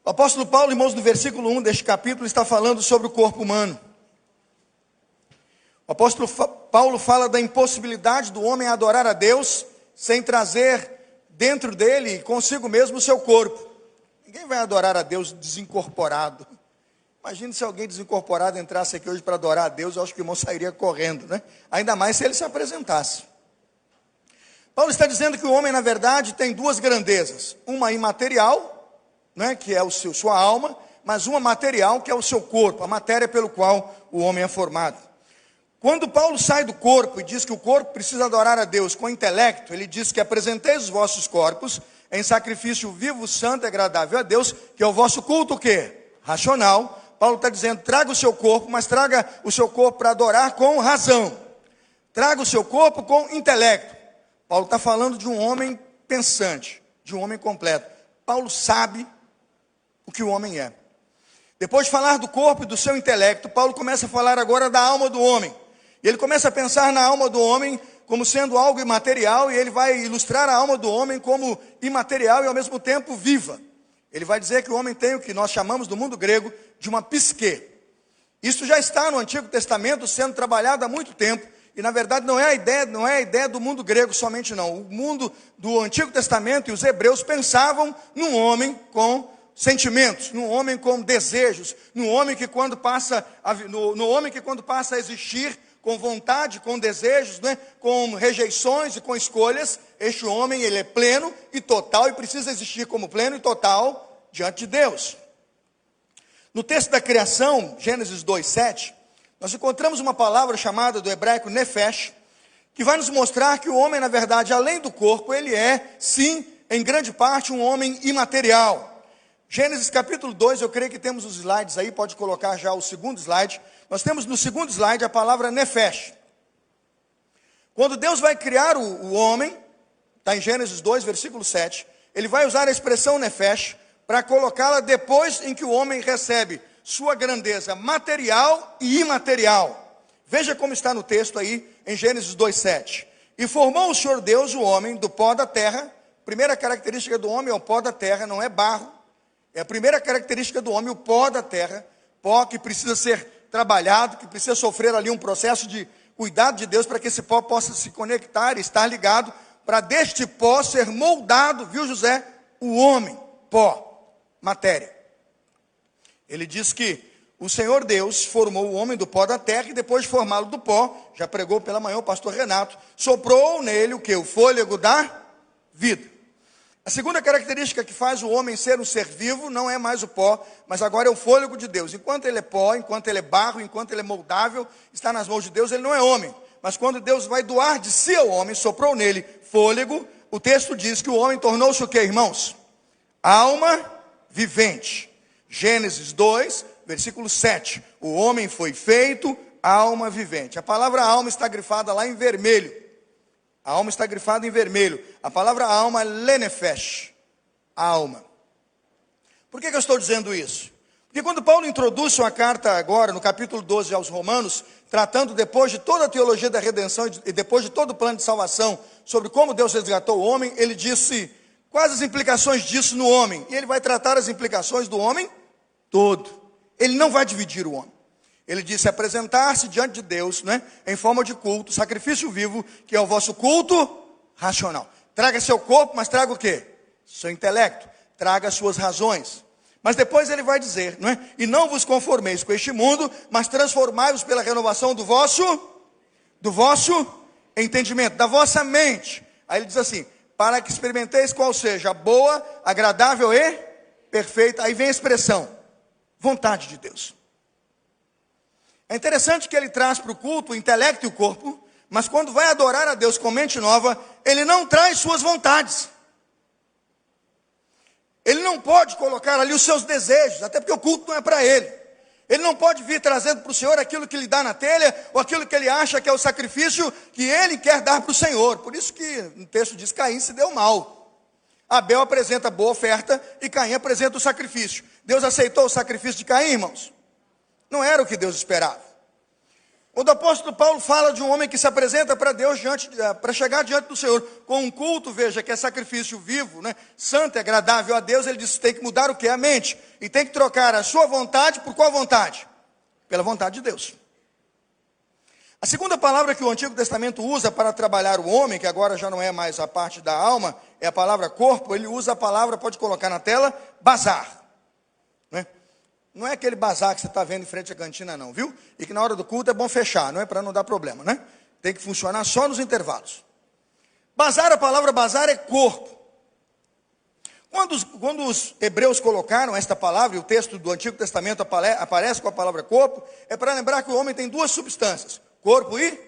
O apóstolo Paulo, irmãos, no versículo 1 deste capítulo, está falando sobre o corpo humano. O apóstolo Paulo fala da impossibilidade do homem adorar a Deus sem trazer dentro dele, consigo mesmo, o seu corpo. Ninguém vai adorar a Deus desincorporado. Imagine se alguém desincorporado entrasse aqui hoje para adorar a Deus, eu acho que o irmão sairia correndo, né? Ainda mais se ele se apresentasse. Paulo está dizendo que o homem, na verdade, tem duas grandezas. Uma imaterial, né, que é sua alma, mas uma material, que é o seu corpo, a matéria pelo qual o homem é formado. Quando Paulo sai do corpo e diz que o corpo precisa adorar a Deus com o intelecto, ele diz que apresenteis os vossos corpos em sacrifício vivo, santo e agradável a Deus, que é o vosso culto o quê? Racional. Paulo está dizendo, traga o seu corpo, mas traga o seu corpo para adorar com razão. Traga o seu corpo com intelecto. Paulo está falando de um homem pensante, de um homem completo. Paulo sabe o que o homem é. Depois de falar do corpo e do seu intelecto, Paulo começa a falar agora da alma do homem. E ele começa a pensar na alma do homem como sendo algo imaterial, e ele vai ilustrar a alma do homem como imaterial e ao mesmo tempo viva. Ele vai dizer que o homem tem o que nós chamamos no mundo grego de uma psique. Isso já está no Antigo Testamento sendo trabalhado há muito tempo, e na verdade não é a ideia do mundo grego somente não. O mundo do Antigo Testamento e os hebreus pensavam num homem com sentimentos, num homem com desejos, num homem que quando passa a existir com vontade, com desejos, né, com rejeições e com escolhas, este homem ele é pleno e total e precisa existir como pleno e total diante de Deus. No texto da criação, Gênesis 2:7, nós encontramos uma palavra chamada do hebraico nefesh, que vai nos mostrar que o homem, na verdade, além do corpo, ele é, sim, em grande parte, um homem imaterial. Gênesis capítulo 2, eu creio que temos os slides aí, pode colocar já o segundo slide. Nós temos no segundo slide a palavra nefesh. Quando Deus vai criar o homem, está em Gênesis 2, versículo 7, ele vai usar a expressão nefesh para colocá-la depois em que o homem recebe sua grandeza material e imaterial. Veja como está no texto aí, em Gênesis 2:7. E formou o Senhor Deus o homem do pó da terra. Primeira característica do homem é o pó da terra, não é barro. É a primeira característica do homem, o pó da terra. Pó que precisa ser trabalhado, que precisa sofrer ali um processo de cuidado de Deus para que esse pó possa se conectar e estar ligado, para deste pó ser moldado, viu José? O homem, pó, matéria. Ele diz que o Senhor Deus formou o homem do pó da terra e depois de formá-lo do pó, já pregou pela manhã o pastor Renato, soprou nele o que? O fôlego da vida. A segunda característica que faz o homem ser um ser vivo não é mais o pó, mas agora é o fôlego de Deus. Enquanto ele é pó, enquanto ele é barro, enquanto ele é moldável, está nas mãos de Deus, ele não é homem. Mas quando Deus vai doar de si ao homem, soprou nele fôlego, o texto diz que o homem tornou-se o que, irmãos? Alma vivente. Gênesis 2, versículo 7. O homem foi feito alma vivente. A palavra alma está grifada lá em vermelho. A alma está grifada em vermelho. A palavra alma é lenefesh, alma. Por que eu estou dizendo isso? Porque quando Paulo introduz sua carta agora, no capítulo 12 aos Romanos, tratando depois de toda a teologia da redenção e depois de todo o plano de salvação, sobre como Deus resgatou o homem, ele disse quais as implicações disso no homem. E ele vai tratar as implicações do homem todo. Ele não vai dividir o homem. Ele disse apresentar-se diante de Deus, né, em forma de culto, sacrifício vivo, que é o vosso culto racional. Traga seu corpo, mas traga o quê? Seu intelecto. Traga as suas razões. Mas depois ele vai dizer, não é? E não vos conformeis com este mundo, mas transformai-vos pela renovação do vosso entendimento, da vossa mente. Aí ele diz assim, para que experimenteis qual seja a boa, agradável e perfeita. Aí vem a expressão, vontade de Deus. É interessante que ele traz para o culto o intelecto e o corpo, mas quando vai adorar a Deus com mente nova, ele não traz suas vontades. Ele não pode colocar ali os seus desejos, até porque o culto não é para ele. Ele não pode vir trazendo para o Senhor aquilo que lhe dá na telha, ou aquilo que ele acha que é o sacrifício que ele quer dar para o Senhor. Por isso que no texto diz, Caim se deu mal. Abel apresenta a boa oferta e Caim apresenta o sacrifício. Deus aceitou o sacrifício de Caim, irmãos? Não era o que Deus esperava. Quando o apóstolo Paulo fala de um homem que se apresenta para Deus, para chegar diante do Senhor, com um culto, veja, que é sacrifício vivo, né? Santo e agradável a Deus, ele diz que tem que mudar o que? A mente. E tem que trocar a sua vontade por qual vontade? Pela vontade de Deus. A segunda palavra que o Antigo Testamento usa para trabalhar o homem, que agora já não é mais a parte da alma, é a palavra corpo. Ele usa a palavra, pode colocar na tela, bazar, né? Não é aquele bazar que você está vendo em frente à cantina não, viu? E que na hora do culto é bom fechar, não é para não dar problema, né? Tem que funcionar só nos intervalos. Bazar, a palavra bazar é corpo. Quando os hebreus colocaram esta palavra, e o texto do Antigo Testamento aparece com a palavra corpo, é para lembrar que o homem tem duas substâncias, corpo e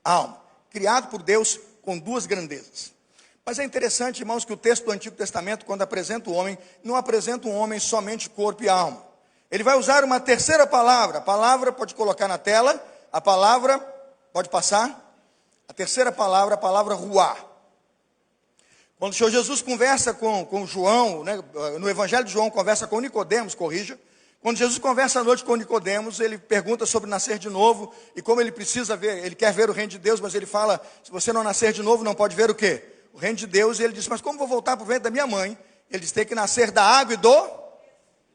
alma, criado por Deus com duas grandezas. Mas é interessante, irmãos, que o texto do Antigo Testamento, quando apresenta o homem, não apresenta um homem somente corpo e alma. Ele vai usar uma terceira palavra. A palavra, pode colocar na tela, a palavra, pode passar, a terceira palavra, a palavra ruá. Quando o Senhor Jesus conversa com João, né, no Evangelho de João, conversa com Nicodemos, corrija. Quando Jesus conversa à noite com Nicodemos, ele pergunta sobre nascer de novo, e como ele precisa ver, ele quer ver o reino de Deus, mas ele fala, se você não nascer de novo, não pode ver o quê? O reino de Deus. E ele diz, mas como vou voltar para o ventre da minha mãe? Ele diz, tem que nascer da água e do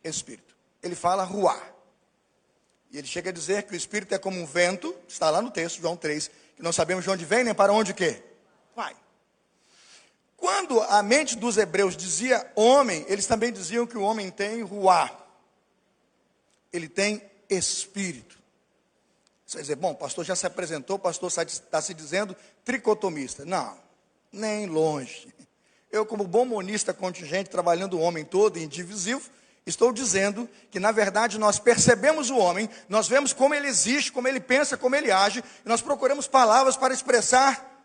Espírito. Ele fala ruá. E ele chega a dizer que o Espírito é como um vento, está lá no texto, João 3, que não sabemos de onde vem, nem para onde quê? Vai. Quando a mente dos hebreus dizia homem, eles também diziam que o homem tem ruá. Ele tem espírito. Você vai dizer, bom, o pastor já se apresentou, o pastor está se dizendo tricotomista. Não, nem longe. Eu, como bom monista contingente, trabalhando o homem todo e indivisível, estou dizendo que, na verdade, nós percebemos o homem, nós vemos como ele existe, como ele pensa, como ele age, e nós procuramos palavras para expressar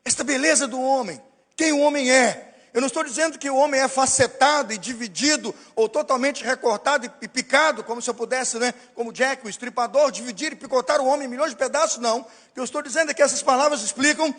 esta beleza do homem, quem o homem é. Eu não estou dizendo que o homem é facetado e dividido, ou totalmente recortado e picado, como se eu pudesse, né, como Jack, o estripador, dividir e picotar o homem em milhões de pedaços, não. O que eu estou dizendo é que essas palavras explicam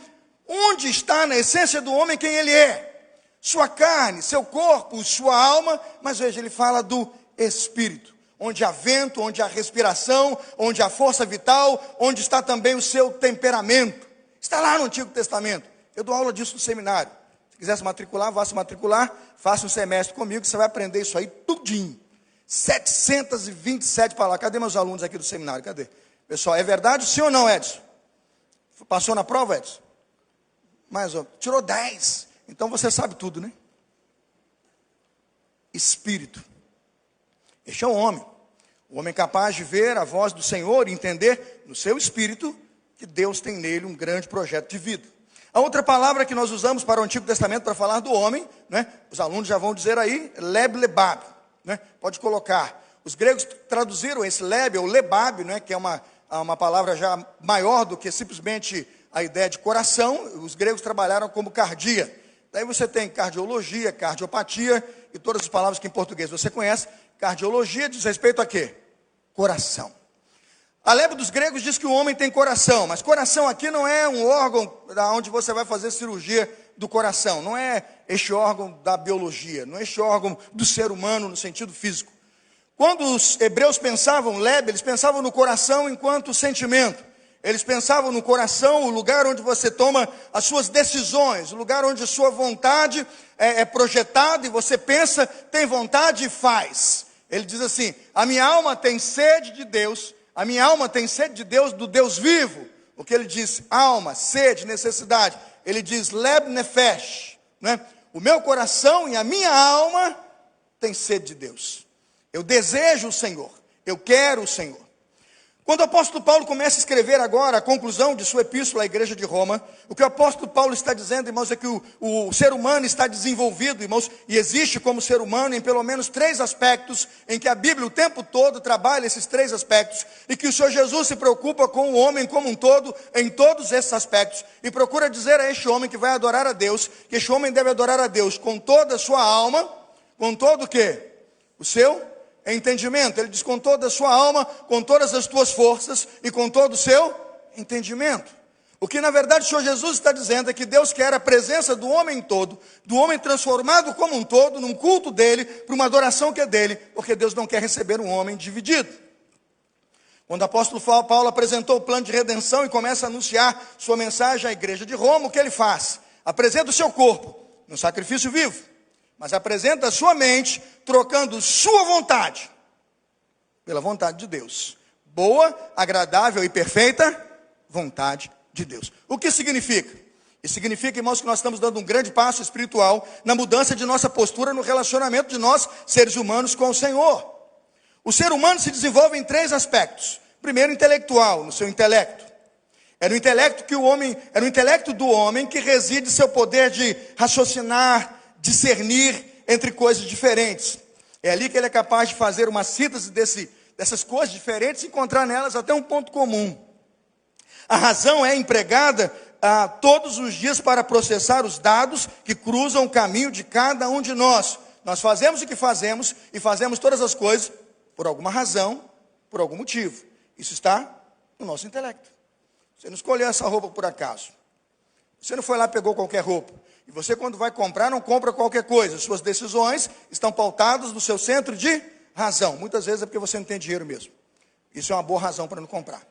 onde está na essência do homem quem ele é. Sua carne, seu corpo, sua alma, mas veja, ele fala do espírito, onde há vento, onde há respiração, onde há força vital, onde está também o seu temperamento. Está lá no Antigo Testamento. Eu dou aula disso no seminário. Se quiser se matricular, vá se matricular, faça um semestre comigo, que você vai aprender isso aí tudinho. 727 palavras. Cadê meus alunos aqui do seminário? Cadê? Pessoal, é verdade sim ou não, Edson? Passou na prova, Edson? Mais ou menos. Tirou 10. Então você sabe tudo, né? Espírito. Este é o homem capaz de ver a voz do Senhor e entender no seu espírito que Deus tem nele um grande projeto de vida. A outra palavra que nós usamos para o Antigo Testamento para falar do homem, né? Os alunos já vão dizer aí, leb lebab, né? Pode colocar. Os gregos traduziram esse leb ou lebab, né? Que é uma palavra já maior do que simplesmente a ideia de coração. Os gregos trabalharam como cardia. Daí você tem cardiologia, cardiopatia e todas as palavras que em português você conhece. Cardiologia diz respeito a quê? Coração. A leva dos gregos diz que o homem tem coração, mas coração aqui não é um órgão onde você vai fazer cirurgia do coração. Não é este órgão da biologia, não é este órgão do ser humano no sentido físico. Quando os hebreus pensavam leb, eles pensavam no coração enquanto sentimento. Eles pensavam no coração, o lugar onde você toma as suas decisões, o lugar onde a sua vontade é projetada e você pensa, tem vontade e faz. Ele diz assim, a minha alma tem sede de Deus, a minha alma tem sede de Deus, do Deus vivo. O que ele diz, alma, sede, necessidade. Ele diz, leb nefesh, né? O meu coração e a minha alma tem sede de Deus. Eu desejo o Senhor, eu quero o Senhor. Quando o apóstolo Paulo começa a escrever agora a conclusão de sua epístola à igreja de Roma, o que o apóstolo Paulo está dizendo, irmãos, é que o ser humano está desenvolvido, irmãos, e existe como ser humano em pelo menos 3 aspectos, em que a Bíblia o tempo todo trabalha esses 3 aspectos, e que o Senhor Jesus se preocupa com o homem como um todo, em todos esses aspectos, e procura dizer a este homem que vai adorar a Deus, que este homem deve adorar a Deus com toda a sua alma, com todo o quê? O seu entendimento. Ele diz com toda a sua alma, com todas as tuas forças e com todo o seu entendimento. O que na verdade o Senhor Jesus está dizendo é que Deus quer a presença do homem todo, do homem transformado como um todo, num culto dele, para uma adoração que é dele, porque Deus não quer receber um homem dividido. Quando o apóstolo Paulo apresentou o plano de redenção e começa a anunciar sua mensagem à igreja de Roma, o que ele faz? Apresenta o seu corpo no sacrifício vivo, mas apresenta a sua mente, trocando sua vontade pela vontade de Deus. Boa, agradável e perfeita vontade de Deus. O que significa? Isso significa, irmãos, que nós estamos dando um grande passo espiritual na mudança de nossa postura no relacionamento de nós, seres humanos, com o Senhor. O ser humano se desenvolve em 3 aspectos. Primeiro, intelectual, no seu intelecto. É no intelecto do homem que reside seu poder de raciocinar, discernir entre coisas diferentes. É ali que ele é capaz de fazer uma síntese dessas coisas diferentes e encontrar nelas até um ponto comum. A razão é empregada todos os dias para processar os dados que cruzam o caminho de cada um de nós. Nós fazemos o que fazemos e fazemos todas as coisas por alguma razão, por algum motivo. Isso está no nosso intelecto. Você não escolheu essa roupa por acaso. Você não foi lá e pegou qualquer roupa. E você, quando vai comprar, não compra qualquer coisa. Suas decisões estão pautadas no seu centro de razão. Muitas vezes é porque você não tem dinheiro mesmo. Isso é uma boa razão para não comprar.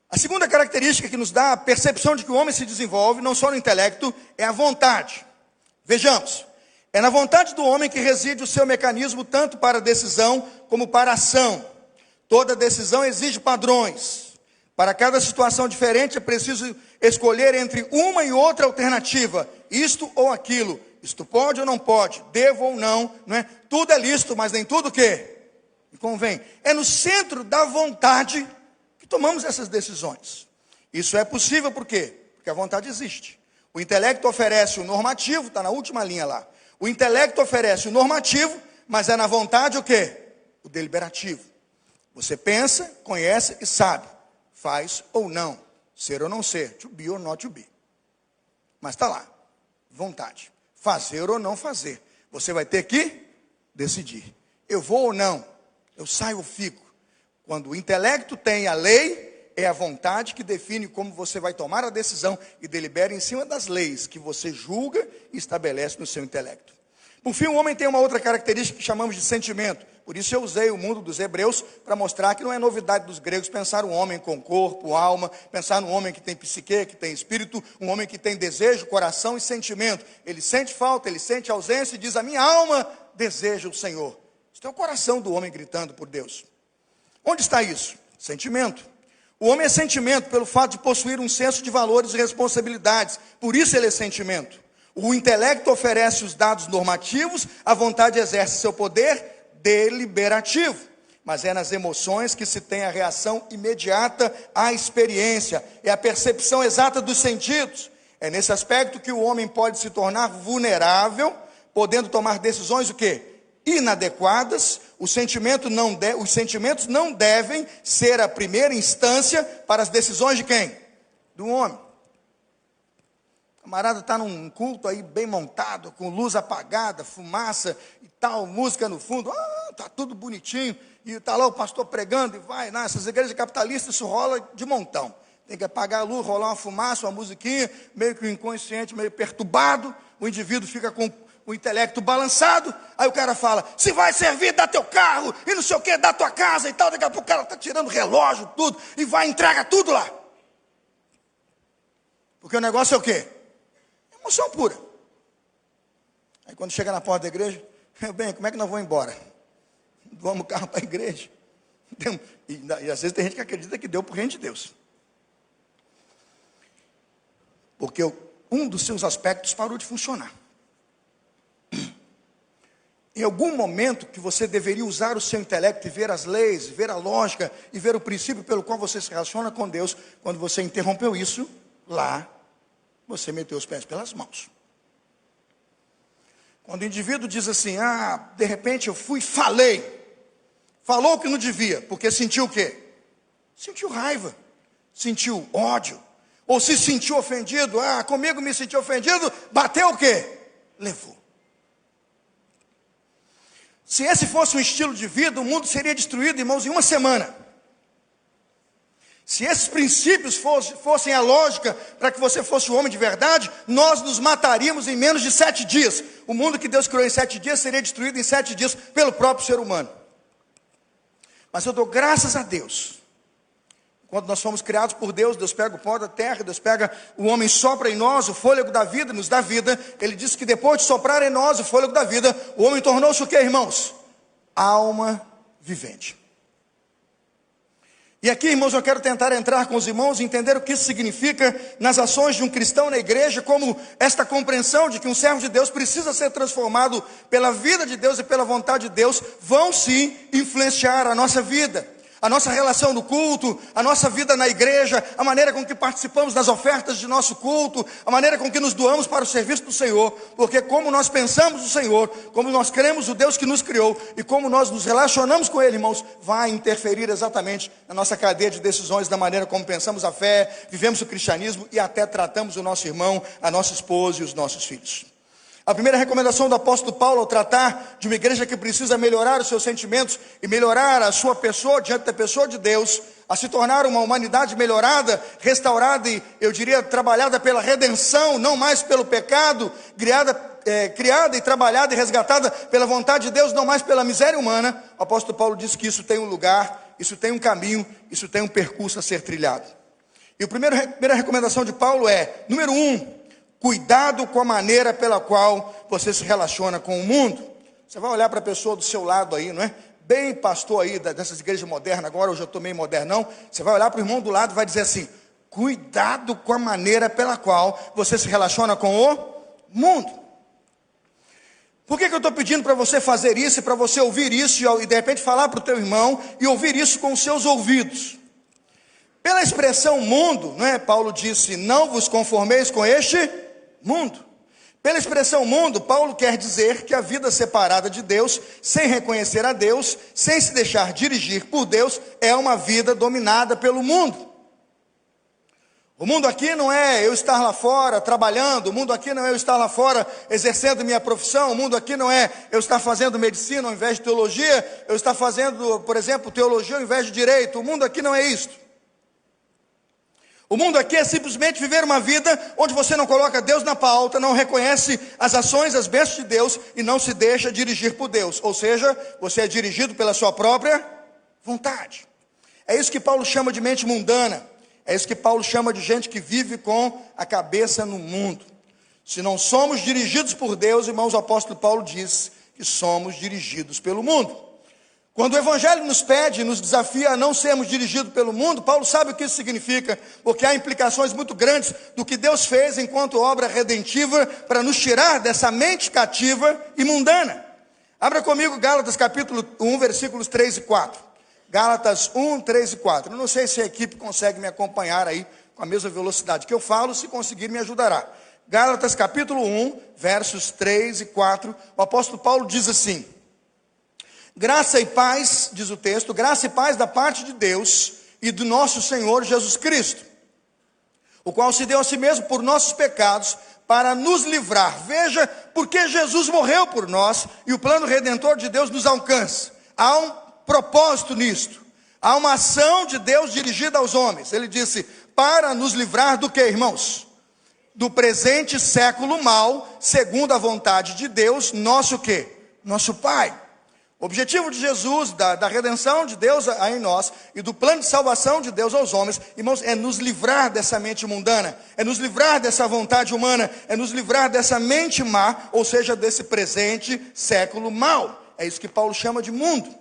A segunda característica que nos dá a percepção de que o homem se desenvolve, não só no intelecto, é a vontade. Vejamos, é na vontade do homem que reside o seu mecanismo, tanto para a decisão como para a ação. Toda decisão exige padrões. Para cada situação diferente é preciso escolher entre uma e outra alternativa, isto ou aquilo. Isto pode ou não pode, devo ou não, não é? Tudo é lícito, mas nem tudo o quê? Convém. É no centro da vontade tomamos essas decisões. Isso é possível por quê? Porque a vontade existe. O intelecto oferece o normativo, está na última linha lá. O intelecto oferece o normativo, mas é na vontade o quê? O deliberativo. Você pensa, conhece e sabe. Faz ou não. Ser ou não ser. To be or not to be. Mas está lá. Vontade. Fazer ou não fazer. Você vai ter que decidir. Eu vou ou não? Eu saio ou fico? Quando o intelecto tem a lei, é a vontade que define como você vai tomar a decisão e delibera em cima das leis que você julga e estabelece no seu intelecto. Por fim, o homem tem uma outra característica que chamamos de sentimento. Por isso eu usei o mundo dos hebreus para mostrar que não é novidade dos gregos pensar um homem com corpo, alma, pensar num homem que tem psique, que tem espírito, um homem que tem desejo, coração e sentimento. Ele sente falta, ele sente ausência e diz: a minha alma deseja o Senhor. Isso é o coração do homem gritando por Deus. Onde está isso? Sentimento. O homem é sentimento pelo fato de possuir um senso de valores e responsabilidades. Por isso ele é sentimento. O intelecto oferece os dados normativos, a vontade exerce seu poder deliberativo. Mas é nas emoções que se tem a reação imediata à experiência. É a percepção exata dos sentidos. É nesse aspecto que o homem pode se tornar vulnerável, podendo tomar decisões o quê? Inadequadas. Os sentimentos não devem ser a primeira instância para as decisões de quem? Do homem. O camarada está num culto aí bem montado, com luz apagada, fumaça e tal, música no fundo, está tudo bonitinho, e está lá o pastor pregando, e vai, nessas igrejas capitalistas isso rola de montão. Tem que apagar a luz, rolar uma fumaça, uma musiquinha, meio que o inconsciente, meio perturbado, o indivíduo fica com o intelecto balançado, aí o cara fala: se vai servir, dá teu carro, e não sei o que, dá tua casa e tal. Daqui a pouco o cara está tirando relógio, tudo, e vai e entrega tudo lá. Porque o negócio é o quê? Emoção pura. Aí quando chega na porta da igreja: meu bem, como é que nós vamos embora? Doamos o carro para a igreja. E às vezes tem gente que acredita que deu por reino de Deus. Porque um dos seus aspectos parou de funcionar. Em algum momento que você deveria usar o seu intelecto e ver as leis, ver a lógica e ver o princípio pelo qual você se relaciona com Deus, quando você interrompeu isso, lá, você meteu os pés pelas mãos. Quando o indivíduo diz assim: de repente eu fui e falei. Falou o que não devia, porque sentiu o quê? Sentiu raiva, sentiu ódio. Ou se sentiu ofendido, comigo me sentiu ofendido, bateu o quê? Levou. Se esse fosse um estilo de vida, o mundo seria destruído, irmãos, em uma semana. Se esses princípios fossem a lógica para que você fosse um homem de verdade, nós nos mataríamos em menos de 7 dias. O mundo que Deus criou em 7 dias seria destruído em 7 dias pelo próprio ser humano. Mas eu dou graças a Deus. Quando nós fomos criados por Deus, Deus pega o pó da terra, Deus pega o homem, sopra em nós o fôlego da vida, nos dá vida. Ele disse que depois de soprar em nós o fôlego da vida, o homem tornou-se o que, irmãos? Alma vivente. E aqui, irmãos, eu quero tentar entrar com os irmãos e entender o que isso significa nas ações de um cristão na igreja, como esta compreensão de que um servo de Deus precisa ser transformado pela vida de Deus e pela vontade de Deus, vão sim influenciar a nossa vida, a nossa relação no culto, a nossa vida na igreja, a maneira com que participamos das ofertas de nosso culto, a maneira com que nos doamos para o serviço do Senhor, porque como nós pensamos o Senhor, como nós cremos o Deus que nos criou e como nós nos relacionamos com Ele, irmãos, vai interferir exatamente na nossa cadeia de decisões, da maneira como pensamos a fé, vivemos o cristianismo e até tratamos o nosso irmão, a nossa esposa e os nossos filhos. A primeira recomendação do apóstolo Paulo ao tratar de uma igreja que precisa melhorar os seus sentimentos e melhorar a sua pessoa diante da pessoa de Deus, a se tornar uma humanidade melhorada, restaurada e, eu diria, trabalhada pela redenção, não mais pelo pecado, criada e trabalhada e resgatada pela vontade de Deus, não mais pela miséria humana. O apóstolo Paulo diz que isso tem um lugar, isso tem um caminho, isso tem um percurso a ser trilhado. E a primeira recomendação de Paulo é, número 1, cuidado com a maneira pela qual você se relaciona com o mundo. Você vai olhar para a pessoa do seu lado aí, não é? Bem pastor aí dessas igrejas modernas, agora eu já estou meio modernão. Você vai olhar para o irmão do lado e vai dizer assim, cuidado com a maneira pela qual você se relaciona com o mundo. Por que eu estou pedindo para você fazer isso e para você ouvir isso e de repente falar para o teu irmão e ouvir isso com os seus ouvidos? Pela expressão mundo, não é? Paulo disse, não vos conformeis com este mundo. Pela expressão mundo, Paulo quer dizer que a vida separada de Deus, sem reconhecer a Deus, sem se deixar dirigir por Deus, é uma vida dominada pelo mundo. O mundo aqui não é eu estar lá fora trabalhando, o mundo aqui não é eu estar lá fora exercendo minha profissão, o mundo aqui não é eu estar fazendo medicina ao invés de teologia, eu estar fazendo, por exemplo, teologia ao invés de direito, o mundo aqui não é isto. O mundo aqui é simplesmente viver uma vida onde você não coloca Deus na pauta, não reconhece as ações, as bênçãos de Deus e não se deixa dirigir por Deus. Ou seja, você é dirigido pela sua própria vontade. É isso que Paulo chama de mente mundana. É isso que Paulo chama de gente que vive com a cabeça no mundo. Se não somos dirigidos por Deus, irmãos, o apóstolo Paulo diz que somos dirigidos pelo mundo. Quando o Evangelho nos pede, nos desafia a não sermos dirigidos pelo mundo, Paulo sabe o que isso significa, porque há implicações muito grandes do que Deus fez enquanto obra redentiva para nos tirar dessa mente cativa e mundana. Abra comigo Gálatas capítulo 1, versículos 3 e 4. Gálatas 1, 3 e 4. Eu não sei se a equipe consegue me acompanhar aí com a mesma velocidade que eu falo, se conseguir me ajudará. Gálatas capítulo 1, versos 3 e 4, o apóstolo Paulo diz assim, graça e paz, diz o texto, graça e paz da parte de Deus e do nosso Senhor Jesus Cristo, o qual se deu a si mesmo por nossos pecados, para nos livrar. Veja, porque Jesus morreu por nós e o plano redentor de Deus nos alcança. Há um propósito nisto. Há uma ação de Deus dirigida aos homens. Ele disse, para nos livrar do que, irmãos? Do presente século mal, segundo a vontade de Deus, nosso quê? Nosso Pai. O objetivo de Jesus, da redenção de Deus em nós e do plano de salvação de Deus aos homens, irmãos, é nos livrar dessa mente mundana, é nos livrar dessa vontade humana, é nos livrar dessa mente má, ou seja, desse presente século mal. É isso que Paulo chama de mundo.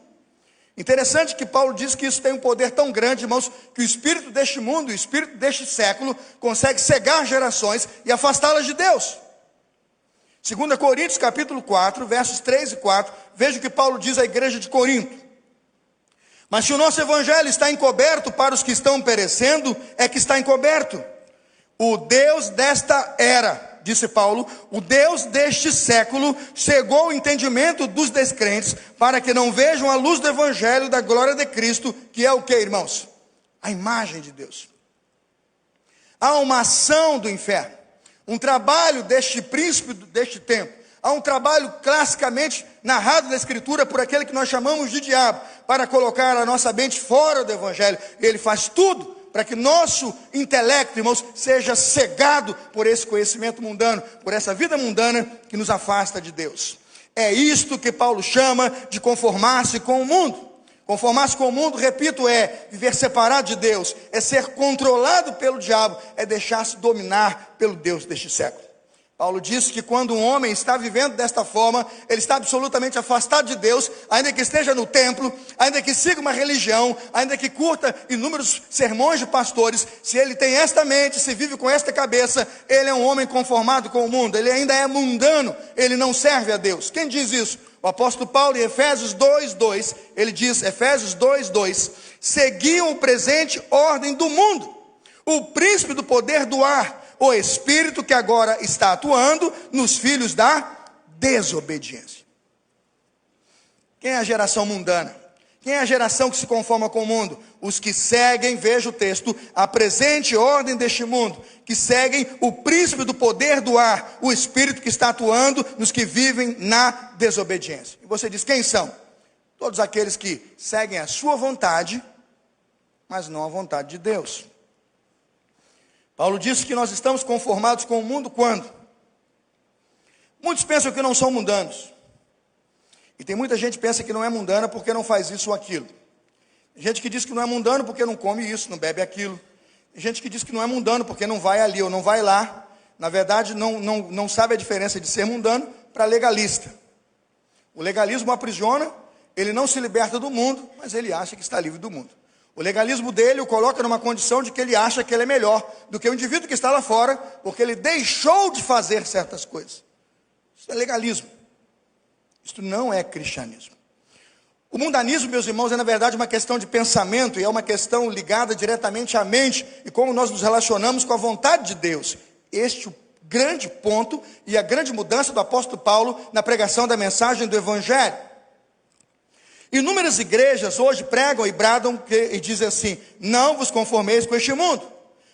Interessante que Paulo diz que isso tem um poder tão grande, irmãos, que o espírito deste mundo, o espírito deste século, consegue cegar gerações e afastá-las de Deus. 2 Coríntios capítulo 4, versos 3 e 4, veja o que Paulo diz à igreja de Corinto. Mas se o nosso evangelho está encoberto para os que estão perecendo, é que está encoberto. O Deus desta era, disse Paulo, o Deus deste século cegou o entendimento dos descrentes para que não vejam a luz do evangelho da glória de Cristo, que é o que, irmãos? A imagem de Deus. Há uma ação do inferno. Um trabalho deste príncipe deste tempo. Há um trabalho classicamente narrado na Escritura por aquele que nós chamamos de diabo, para colocar a nossa mente fora do Evangelho. E ele faz tudo para que nosso intelecto, irmãos, seja cegado por esse conhecimento mundano, por essa vida mundana que nos afasta de Deus. É isto que Paulo chama de conformar-se com o mundo. Conformar-se com o mundo, repito, é viver separado de Deus, é ser controlado pelo diabo, é deixar-se dominar pelo Deus deste século. Paulo disse que quando um homem está vivendo desta forma, ele está absolutamente afastado de Deus, ainda que esteja no templo, ainda que siga uma religião, ainda que curta inúmeros sermões de pastores, se ele tem esta mente, se vive com esta cabeça, ele é um homem conformado com o mundo, ele ainda é mundano, ele não serve a Deus. Quem diz isso? O apóstolo Paulo, em Efésios 2:2, ele diz, Efésios 2:2, seguiam o presente ordem do mundo, o príncipe do poder do ar, o espírito que agora está atuando nos filhos da desobediência. Quem é a geração mundana? Quem é a geração que se conforma com o mundo? Os que seguem, veja o texto, a presente ordem deste mundo, que seguem o príncipe do poder do ar, o espírito que está atuando nos que vivem na desobediência. E você diz, quem são? Todos aqueles que seguem a sua vontade, mas não a vontade de Deus. Paulo disse que nós estamos conformados com o mundo quando? Muitos pensam que não são mundanos. E tem muita gente que pensa que não é mundana porque não faz isso ou aquilo. Tem gente que diz que não é mundano porque não come isso, não bebe aquilo. Tem gente que diz que não é mundano porque não vai ali ou não vai lá. Na verdade, não sabe a diferença de ser mundano para legalista. O legalismo aprisiona, ele não se liberta do mundo, mas ele acha que está livre do mundo. O legalismo dele o coloca numa condição de que ele acha que ele é melhor do que o indivíduo que está lá fora, porque ele deixou de fazer certas coisas. Isso é legalismo. Isso não é cristianismo. O mundanismo, meus irmãos, é na verdade uma questão de pensamento, e é uma questão ligada diretamente à mente, e como nós nos relacionamos com a vontade de Deus. Este é o grande ponto e a grande mudança do apóstolo Paulo na pregação da mensagem do Evangelho. Inúmeras igrejas hoje pregam e bradam e dizem assim, não vos conformeis com este mundo.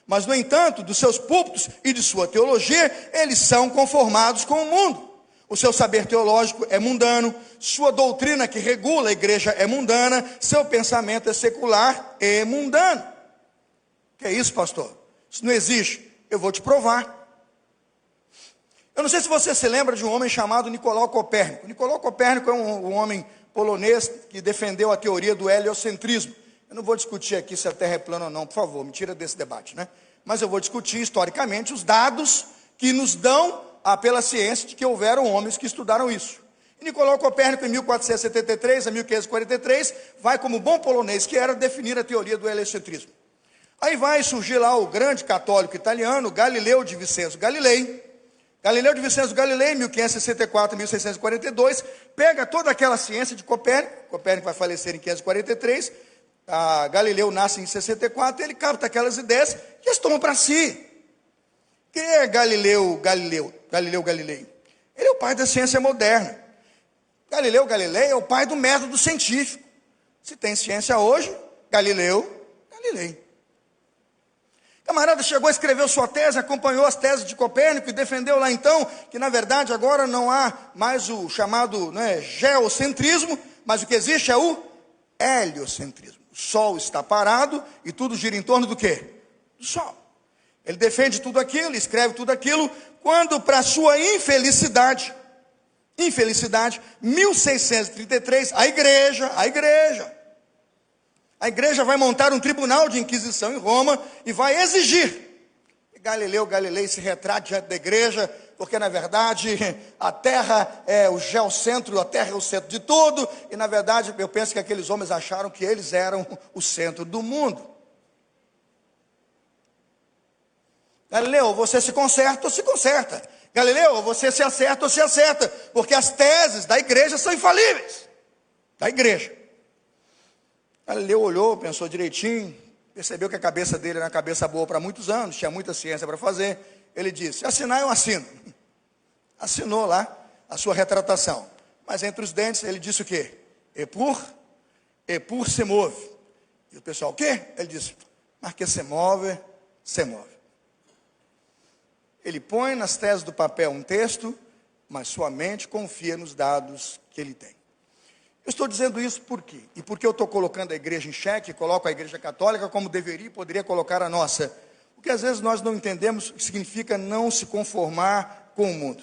Mas, no entanto, dos seus púlpitos e de sua teologia, eles são conformados com o mundo. O seu saber teológico é mundano, sua doutrina que regula a igreja é mundana, seu pensamento é secular e mundano. Que é isso, pastor? Isso não existe. Eu vou te provar. Eu não sei se você se lembra de um homem chamado Nicolau Copérnico. Nicolau Copérnico é um homem polonês que defendeu a teoria do heliocentrismo. Eu não vou discutir aqui se a Terra é plana ou não, por favor, me tira desse debate, né? Mas eu vou discutir historicamente os dados que nos dão pela ciência de que houveram homens que estudaram isso. E Nicolau Copérnico, em 1473 a 1543, vai, como bom polonês que era, definir a teoria do heliocentrismo. Aí vai surgir lá o grande católico italiano, Galileu de Vicenzo Galilei. Galileu de Vicenzo Galilei, 1564 a 1642, pega toda aquela ciência de Copérnico. Copérnico vai falecer em 543, Galileu nasce em 64, ele capta aquelas ideias e as toma para si. Quem é Galileu Galilei? Ele é o pai da ciência moderna. Galileu Galilei é o pai do método científico. Se tem ciência hoje, Galileu Galilei. Camarada chegou a escrever sua tese, acompanhou as teses de Copérnico e defendeu lá então que na verdade agora não há mais o chamado geocentrismo, mas o que existe é o heliocentrismo. O Sol está parado e tudo gira em torno do quê? Do Sol. Ele defende tudo aquilo, escreve tudo aquilo, quando para sua infelicidade, 1633, a igreja vai montar um tribunal de inquisição em Roma e vai exigir que Galileu Galilei se retrate diante da igreja, porque na verdade a Terra é o geocentro, a Terra é o centro de tudo, e na verdade eu penso que aqueles homens acharam que eles eram o centro do mundo. Galileu, você se conserta ou se conserta. Galileu, você se acerta ou se acerta, porque as teses da igreja são infalíveis. Da igreja. Galileu olhou, pensou direitinho, percebeu que a cabeça dele era uma cabeça boa para muitos anos, tinha muita ciência para fazer. Ele disse, assinar eu assino. Assinou lá a sua retratação. Mas entre os dentes ele disse o quê? Epur se move. E o pessoal, o quê? Ele disse, mas que se move. Ele põe nas teses do papel um texto, mas sua mente confia nos dados que ele tem. Eu estou dizendo isso por quê? E porque eu estou colocando a igreja em xeque, coloco a igreja católica como deveria e poderia colocar a nossa. Porque às vezes nós não entendemos o que significa não se conformar com o mundo.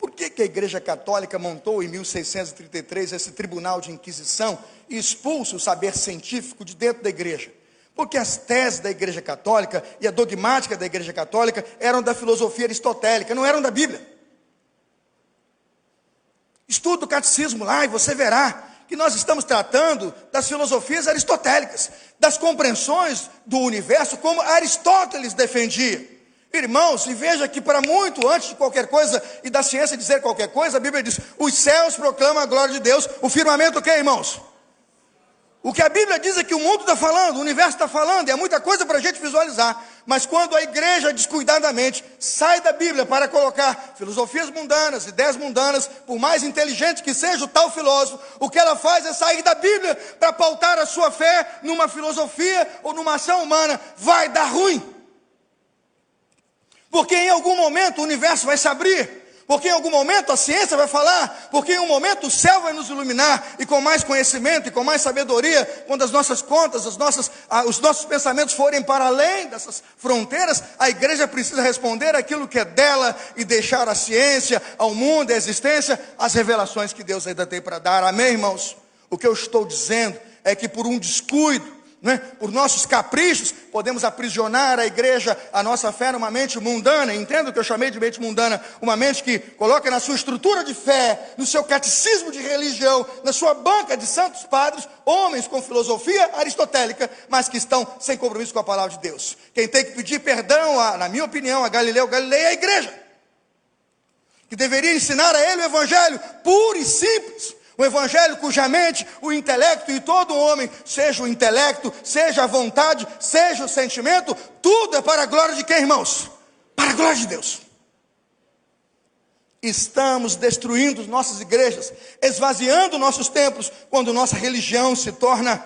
Por que a Igreja Católica montou em 1633 esse tribunal de inquisição e expulsa o saber científico de dentro da igreja? Porque as teses da Igreja Católica e a dogmática da Igreja Católica eram da filosofia aristotélica, não eram da Bíblia. Estuda o catecismo lá e você verá que nós estamos tratando das filosofias aristotélicas, das compreensões do universo como Aristóteles defendia. Irmãos, e veja que para muito antes de qualquer coisa e da ciência dizer qualquer coisa, a Bíblia diz: os céus proclamam a glória de Deus, o firmamento o quê, irmãos? O que a Bíblia diz é que o mundo está falando, o universo está falando, e é muita coisa para a gente visualizar. Mas quando a igreja descuidadamente sai da Bíblia para colocar filosofias mundanas, ideias mundanas, por mais inteligente que seja o tal filósofo, o que ela faz é sair da Bíblia para pautar a sua fé numa filosofia ou numa ação humana. Vai dar ruim. Porque em algum momento o universo vai se abrir. Porque em algum momento a ciência vai falar, porque em um momento o céu vai nos iluminar, e com mais conhecimento e com mais sabedoria, quando as nossas contas, os nossos pensamentos forem para além dessas fronteiras, a igreja precisa responder aquilo que é dela e deixar a ciência, ao mundo, a existência, as revelações que Deus ainda tem para dar. Amém, irmãos? O que eu estou dizendo é que por um descuido, por nossos caprichos, podemos aprisionar a igreja, a nossa fé numa mente mundana. Entenda o que eu chamei de mente mundana: uma mente que coloca na sua estrutura de fé, no seu catecismo de religião, na sua banca de santos padres, homens com filosofia aristotélica, mas que estão sem compromisso com a palavra de Deus. Quem tem que pedir perdão, na minha opinião, a Galileu Galilei, é a igreja, que deveria ensinar a ele o evangelho puro e simples. O evangelho cuja mente, o intelecto e todo homem, seja o intelecto, seja a vontade, seja o sentimento, tudo é para a glória de quem, irmãos? Para a glória de Deus. Estamos destruindo nossas igrejas, esvaziando nossos templos, quando nossa religião se torna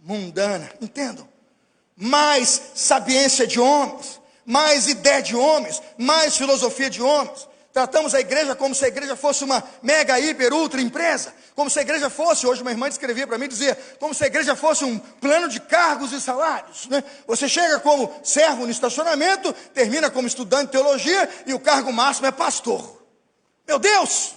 mundana. Entendam? Mais sapiência de homens, mais ideia de homens, mais filosofia de homens. Tratamos a igreja como se a igreja fosse uma mega, hiper, ultra empresa. Como se a igreja fosse, hoje uma irmã escrevia para mim, dizia, como se a igreja fosse um plano de cargos e salários. Você chega como servo no estacionamento, termina como estudante de teologia e o cargo máximo é pastor. Meu Deus!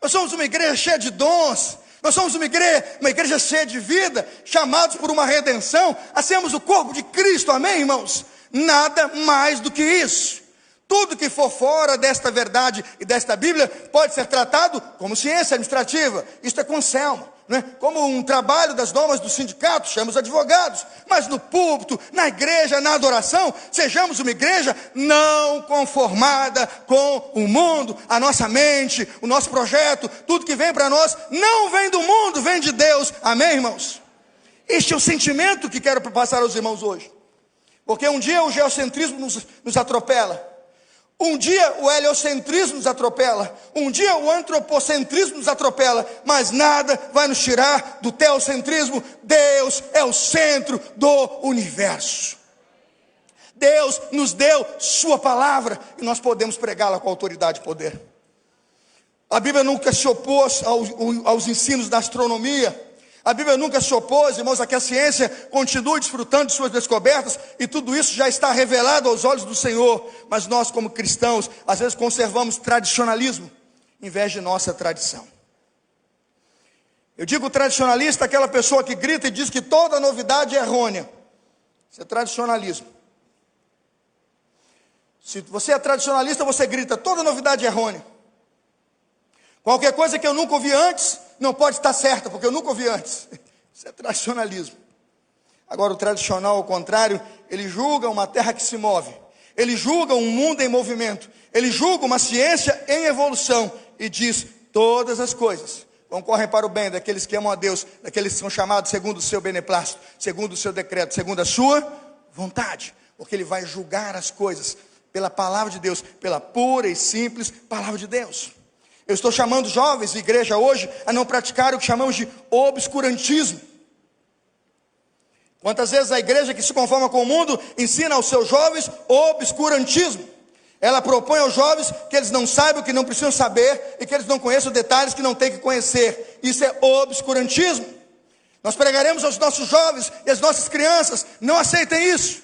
Nós somos uma igreja cheia de dons. Nós somos uma igreja cheia de vida, chamados por uma redenção a sermos o corpo de Cristo. Amém, irmãos? Nada mais do que isso. Tudo que for fora desta verdade e desta Bíblia pode ser tratado como ciência administrativa. Isto é conselmo, como um trabalho das normas do sindicato, chama os advogados. Mas no púlpito, na igreja, na adoração, sejamos uma igreja não conformada com o mundo. A nossa mente, o nosso projeto, tudo que vem para nós não vem do mundo, vem de Deus. Amém, irmãos? Este é o sentimento que quero passar aos irmãos hoje. Porque um dia o geocentrismo nos atropela. Um dia o heliocentrismo nos atropela, um dia o antropocentrismo nos atropela, mas nada vai nos tirar do teocentrismo. Deus é o centro do universo. Deus nos deu sua palavra e nós podemos pregá-la com autoridade e poder. A Bíblia nunca se opôs aos ensinos da astronomia. A Bíblia nunca se opôs, irmãos, a que a ciência continue desfrutando de suas descobertas, e tudo isso já está revelado aos olhos do Senhor. Mas nós, como cristãos, às vezes conservamos tradicionalismo em vez de nossa tradição. Eu digo tradicionalista, aquela pessoa que grita e diz que toda novidade é errônea. Isso é tradicionalismo. Se você é tradicionalista, você grita, toda novidade é errônea. Qualquer coisa que eu nunca ouvi antes não pode estar certa, porque eu nunca ouvi antes. Isso é tradicionalismo. Agora o tradicional, ao contrário, ele julga uma terra que se move. Ele julga um mundo em movimento. Ele julga uma ciência em evolução. E diz, todas as coisas concorrem para o bem daqueles que amam a Deus, daqueles que são chamados segundo o seu beneplácito, segundo o seu decreto, segundo a sua vontade. Porque ele vai julgar as coisas pela palavra de Deus, pela pura e simples palavra de Deus. Eu estou chamando jovens de igreja hoje a não praticar o que chamamos de obscurantismo. Quantas vezes a igreja que se conforma com o mundo ensina aos seus jovens obscurantismo? Ela propõe aos jovens que eles não saibam o que não precisam saber e que eles não conheçam detalhes que não têm que conhecer. Isso é obscurantismo. Nós pregaremos aos nossos jovens e às nossas crianças, não aceitem isso.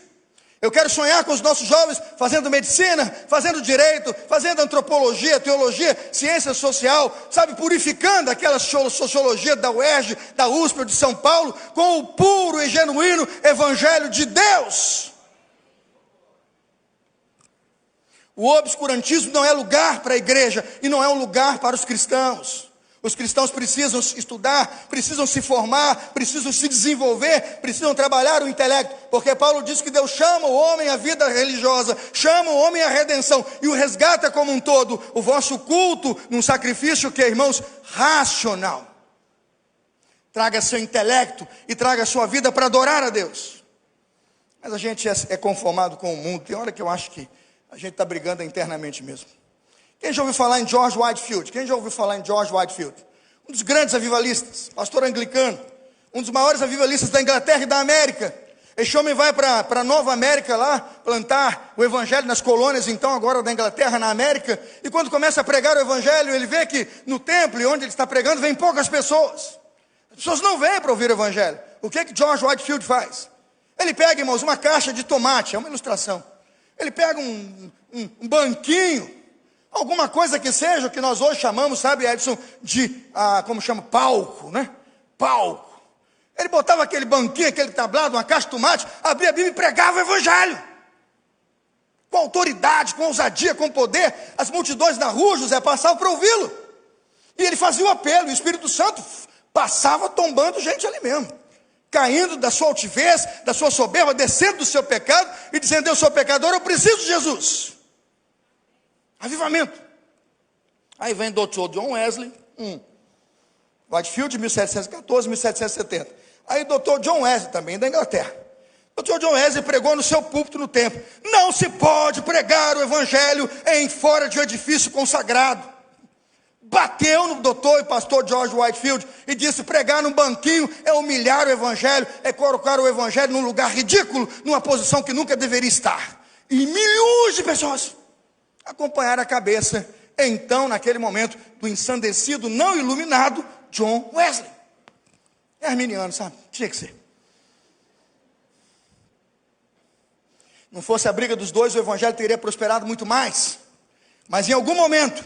Eu quero sonhar com os nossos jovens fazendo medicina, fazendo direito, fazendo antropologia, teologia, ciência social, sabe, purificando aquela sociologia da UERJ, da USP ou de São Paulo, com o puro e genuíno Evangelho de Deus. O obscurantismo não é lugar para a igreja e não é um lugar para os cristãos. Os cristãos precisam estudar, precisam se formar, precisam se desenvolver, precisam trabalhar o intelecto, porque Paulo diz que Deus chama o homem à vida religiosa, chama o homem à redenção e o resgata como um todo. O vosso culto num sacrifício que, irmãos, racional. Traga seu intelecto e traga sua vida para adorar a Deus. Mas a gente é conformado com o mundo. Tem hora que eu acho que a gente está brigando internamente mesmo. Quem já ouviu falar em George Whitefield? Quem já ouviu falar em George Whitefield? Um dos grandes avivalistas, pastor anglicano, um dos maiores avivalistas da Inglaterra e da América. Esse homem vai para Nova América lá, plantar o evangelho nas colônias, então agora da Inglaterra, na América. E quando começa a pregar o evangelho, ele vê que no templo, onde ele está pregando, vem poucas pessoas. As pessoas não vêm para ouvir o evangelho. O que George Whitefield faz? Ele pega, irmãos, uma caixa de tomate, é uma ilustração. Ele pega um banquinho, alguma coisa que seja, o que nós hoje chamamos, sabe, Edson, de, como chama, palco, né? Palco. Ele botava aquele banquinho, aquele tablado, uma caixa de tomate, abria a Bíblia e pregava o evangelho. Com autoridade, com ousadia, com poder. As multidões na rua, José, passavam para ouvi-lo. E ele fazia o apelo, o Espírito Santo passava tombando gente ali mesmo. Caindo da sua altivez, da sua soberba, descendo do seu pecado e dizendo: eu sou pecador, eu preciso de Jesus. Avivamento. Aí vem o Dr. John Wesley, Whitefield, 1714, 1770. Aí Dr. John Wesley, também da Inglaterra. Dr. John Wesley pregou no seu púlpito no templo: não se pode pregar o evangelho fora de um edifício consagrado. Bateu no doutor e pastor George Whitefield e disse: pregar num banquinho é humilhar o evangelho, é colocar o evangelho num lugar ridículo, numa posição que nunca deveria estar. E milhões de pessoas acompanharam a cabeça, então, naquele momento, do ensandecido, não iluminado John Wesley. É arminiano, sabe? Tinha que ser. Não fosse a briga dos dois, o evangelho teria prosperado muito mais. Mas em algum momento,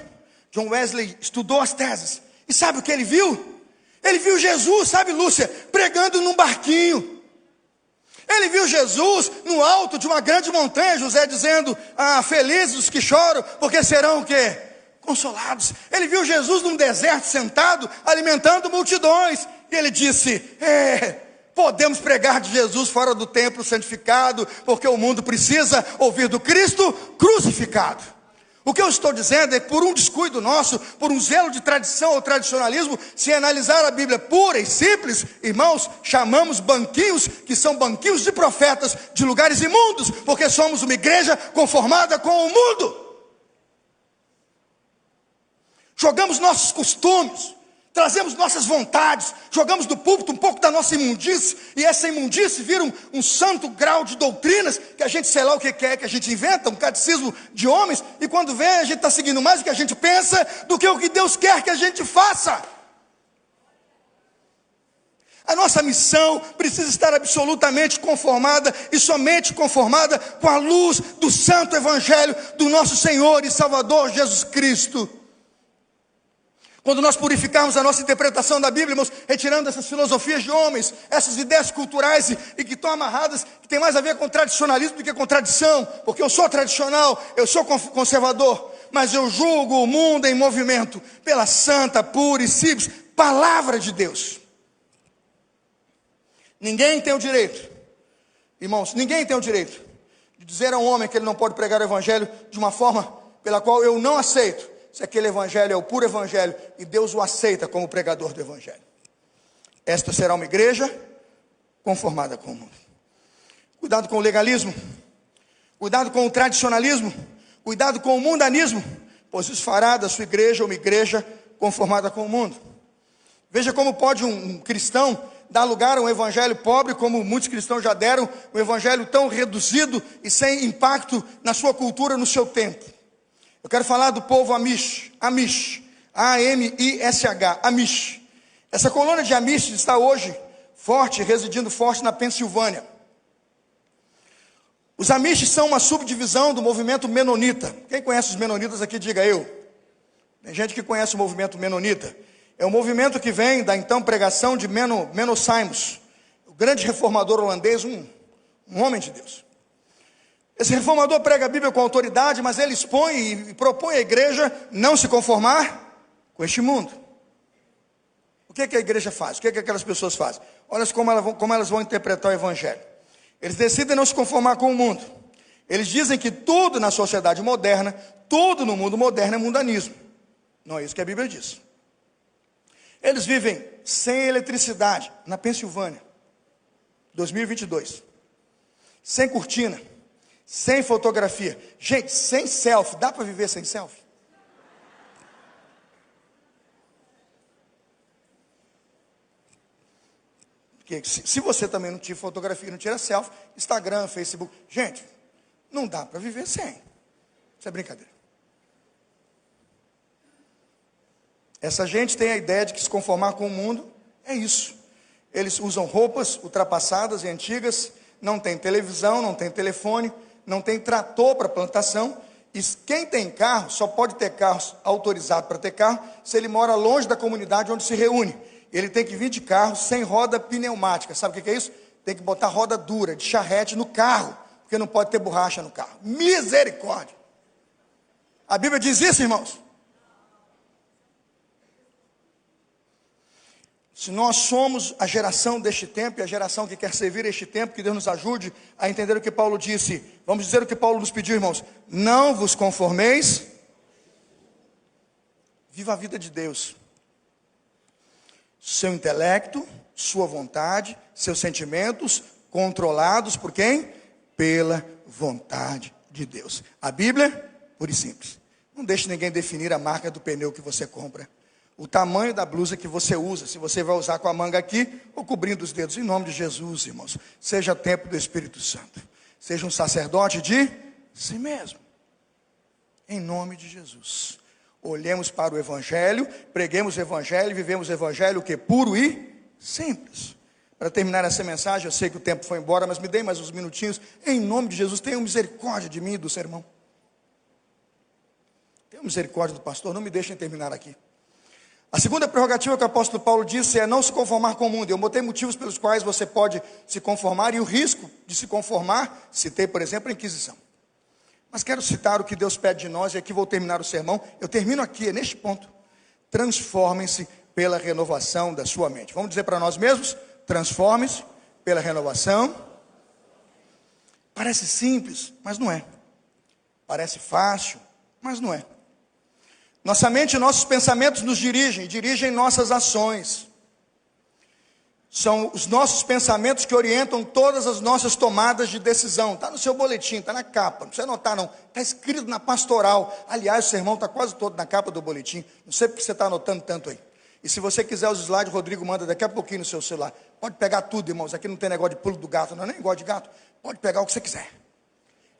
John Wesley estudou as teses. E sabe o que ele viu? Ele viu Jesus, sabe, Lúcia, pregando num barquinho. Ele viu Jesus no alto de uma grande montanha, José, dizendo: felizes os que choram, porque serão o quê? Consolados. Ele viu Jesus num deserto sentado, alimentando multidões. E ele disse: podemos pregar de Jesus fora do templo santificado, porque o mundo precisa ouvir do Cristo crucificado. O que eu estou dizendo é que, por um descuido nosso, por um zelo de tradição ou tradicionalismo, se analisar a Bíblia pura e simples, irmãos, chamamos banquinhos, que são banquinhos de profetas, de lugares imundos, porque somos uma igreja conformada com o mundo. Jogamos nossos costumes, trazemos nossas vontades, jogamos do púlpito um pouco da nossa imundície, e essa imundície vira um santo grau de doutrinas, que a gente sei lá o que é que a gente inventa, um catecismo de homens, e quando vê, a gente está seguindo mais o que a gente pensa, do que o que Deus quer que a gente faça. A nossa missão precisa estar absolutamente conformada, e somente conformada com a luz do santo evangelho do nosso Senhor e Salvador Jesus Cristo. Quando nós purificarmos a nossa interpretação da Bíblia, irmãos, retirando essas filosofias de homens, essas ideias culturais e que estão amarradas, que tem mais a ver com tradicionalismo do que com tradição, porque eu sou tradicional, eu sou conservador, mas eu julgo o mundo em movimento pela santa, pura e simples palavra de Deus. Ninguém tem o direito, irmãos, ninguém tem o direito de dizer a um homem que ele não pode pregar o evangelho de uma forma pela qual eu não aceito, se aquele evangelho é o puro evangelho e Deus o aceita como pregador do evangelho. Esta será uma igreja conformada com o mundo. Cuidado com o legalismo, cuidado com o tradicionalismo, cuidado com o mundanismo, pois isso fará da sua igreja uma igreja conformada com o mundo. Veja como pode um cristão dar lugar a um evangelho pobre, como muitos cristãos já deram, um evangelho tão reduzido e sem impacto na sua cultura, no seu tempo. Eu quero falar do povo Amish, A-M-I-S-H, Amish. Essa colônia de Amish está hoje residindo forte na Pensilvânia. Os Amish são uma subdivisão do movimento menonita. Quem conhece os menonitas aqui, diga eu. Tem gente que conhece o movimento menonita. É um movimento que vem da então pregação de Menno Simons, o grande reformador holandês, um homem de Deus. Esse reformador prega a Bíblia com autoridade, mas ele expõe e propõe à igreja não se conformar com este mundo. O que a igreja faz? O que aquelas pessoas fazem? Olha como elas vão interpretar o evangelho. Eles decidem não se conformar com o mundo. Eles dizem que tudo na sociedade moderna, tudo no mundo moderno é mundanismo. Não é isso que a Bíblia diz. Eles vivem sem eletricidade na Pensilvânia, 2022. Sem cortina, sem fotografia. Gente, sem selfie. Dá para viver sem selfie? Porque se você também não tira fotografia, não tira selfie, Instagram, Facebook. Gente, não dá para viver sem. Isso é brincadeira. Essa gente tem a ideia de que se conformar com o mundo é isso. Eles usam roupas ultrapassadas e antigas, não tem televisão, não tem telefone, não tem trator para plantação. E quem tem carro só pode ter carro autorizado para ter carro se ele mora longe da comunidade onde se reúne. Ele tem que vir de carro sem roda pneumática. Sabe o que é isso? Tem que botar roda dura, de charrete no carro, porque não pode ter borracha no carro. Misericórdia! A Bíblia diz isso, irmãos. Se nós somos a geração deste tempo, e a geração que quer servir este tempo, que Deus nos ajude a entender o que Paulo disse. Vamos dizer o que Paulo nos pediu, irmãos. Não vos conformeis. Viva a vida de Deus. Seu intelecto, sua vontade, seus sentimentos, controlados por quem? Pela vontade de Deus. A Bíblia, pura e simples. Não deixe ninguém definir a marca do pneu que você compra. O tamanho da blusa que você usa, se você vai usar com a manga aqui ou cobrindo os dedos, em nome de Jesus, irmãos. Seja templo do Espírito Santo. Seja um sacerdote de si mesmo. Em nome de Jesus. Olhemos para o Evangelho, preguemos o Evangelho, vivemos o Evangelho que é puro e simples. Para terminar essa mensagem, eu sei que o tempo foi embora, mas me dê mais uns minutinhos. Em nome de Jesus, tenham misericórdia de mim e do sermão. Tenham misericórdia do pastor, não me deixem terminar aqui. A segunda prerrogativa que o apóstolo Paulo disse é não se conformar com o mundo. Eu botei motivos pelos quais você pode se conformar e o risco de se conformar, citei, por exemplo, a Inquisição. Mas quero citar o que Deus pede de nós, e aqui vou terminar o sermão. Eu termino aqui, é neste ponto. Transformem-se pela renovação da sua mente. Vamos dizer para nós mesmos? Transforme-se pela renovação. Parece simples, mas não é. Parece fácil, mas não é. Nossa mente e nossos pensamentos nos dirigem nossas ações. São os nossos pensamentos que orientam todas as nossas tomadas de decisão. Está no seu boletim, está na capa, não precisa anotar não. Está escrito na pastoral. Aliás, o sermão está quase todo na capa do boletim. Não sei porque você está anotando tanto aí. E se você quiser os slides, o Rodrigo manda daqui a pouquinho no seu celular. Pode pegar tudo, irmãos. Aqui não tem negócio de pulo do gato, não é nem negócio de gato. Pode pegar o que você quiser.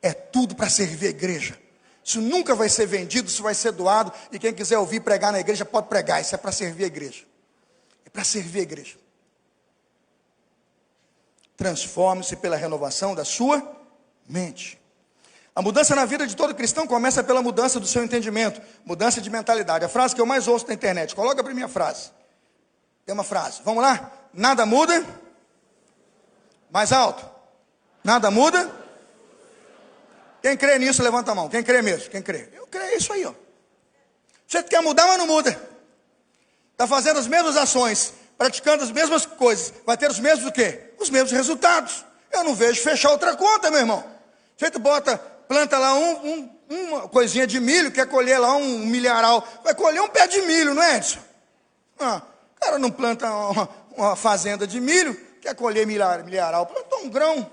É tudo para servir a igreja. Isso nunca vai ser vendido, isso vai ser doado. E quem quiser ouvir pregar na igreja, pode pregar. Isso é para servir a igreja. É para servir a igreja. Transforme-se pela renovação da sua mente. A mudança na vida de todo cristão começa pela mudança do seu entendimento. Mudança de mentalidade. A frase que eu mais ouço na internet. Coloca a primeira frase. Tem uma frase. Vamos lá? Nada muda. Mais alto. Nada muda. Quem crê nisso, levanta a mão. Quem crê mesmo? Quem crê? Eu creio isso aí, ó. Você quer mudar, mas não muda. Está fazendo as mesmas ações, praticando as mesmas coisas. Vai ter os mesmos o quê? Os mesmos resultados. Eu não vejo fechar outra conta, meu irmão. Você planta lá uma coisinha de milho, quer colher lá um milharal. Vai colher um pé de milho, não é, Edson? O cara não planta uma fazenda de milho, quer colher milharal. Plantou um grão.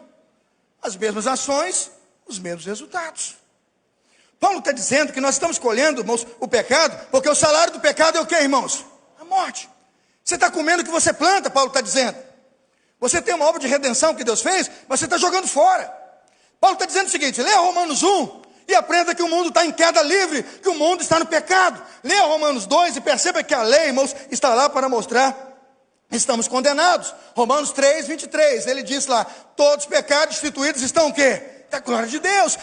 As mesmas ações, os mesmos resultados. Paulo está dizendo que nós estamos colhendo, irmãos, o pecado, porque o salário do pecado é o quê, irmãos? A morte. Você está comendo o que você planta, Paulo está dizendo. Você tem uma obra de redenção que Deus fez, mas você está jogando fora. Paulo está dizendo o seguinte: leia Romanos 1 e aprenda que o mundo está em queda livre, que o mundo está no pecado. Leia Romanos 2 e perceba que a lei, irmãos, está lá para mostrar que estamos condenados. Romanos 3, 23, ele diz lá: todos os pecados instituídos estão o quê? Da glória de Deus.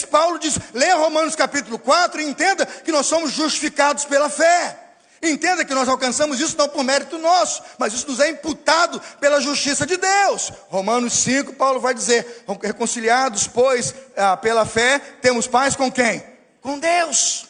Paulo diz, leia Romanos capítulo 4 e entenda que nós somos justificados pela fé. Entenda que nós alcançamos isso não por mérito nosso, mas isso nos é imputado pela justiça de Deus. Romanos 5, Paulo vai dizer, reconciliados, pois, pela fé, temos paz com quem? Com Deus.